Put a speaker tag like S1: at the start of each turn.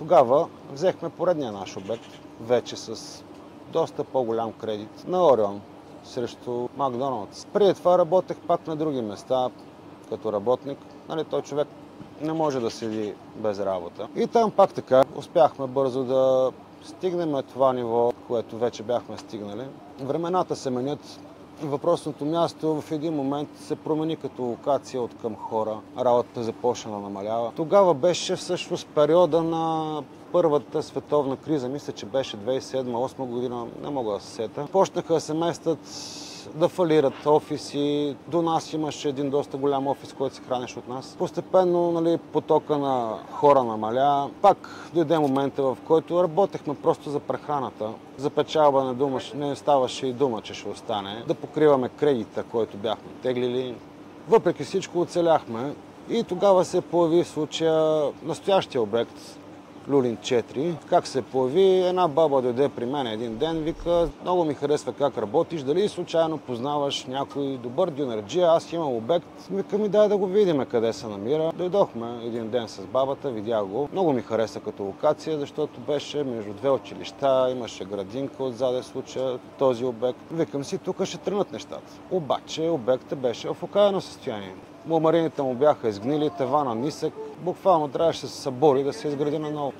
S1: Тогава взехме поредния наш обект, вече с доста по-голям кредит на Орион срещу Макдоналдс. Преди това работех пак на други места като работник. Той човек не може да седи без работа. И там пак така успяхме бързо да стигнем това ниво, което вече бяхме стигнали. Времената се менят. Въпросното място в един момент се промени като локация от към хора. Работата започна да намалява. Тогава беше всъщност периода на първата световна криза. Мисля, че беше 2007-2008 година, не мога да се сета. Почнаха да се местят, да фалират офиси. До нас имаше един доста голям офис, който се хранеше от нас. Постепенно потока на хора намаля. Пак дойде момента, в който работехме просто за прехраната. За печалба не ставаше и дума, че ще остане. Да покриваме кредита, който бяхме теглили. Въпреки всичко оцеляхме и тогава се появи в случая настоящия обект Люлин 4. Как се появи? Една баба дойде при мен един ден, вика: много ми харесва как работиш, дали случайно познаваш някой добър дюнерджия, аз имам обект. Вика: ми дай да го видим къде се намира. Дойдохме един ден с бабата, видях го. Много ми хареса като локация, защото беше между две училища, имаше градинка отзаде случая този обект. Викам си, тук ще тръгнат нещата. Обаче обектът беше в окаяно състояние. Мумарините му бяха изгнили, тавана нисък. Буквално трябваше да се събори да се изгради наново.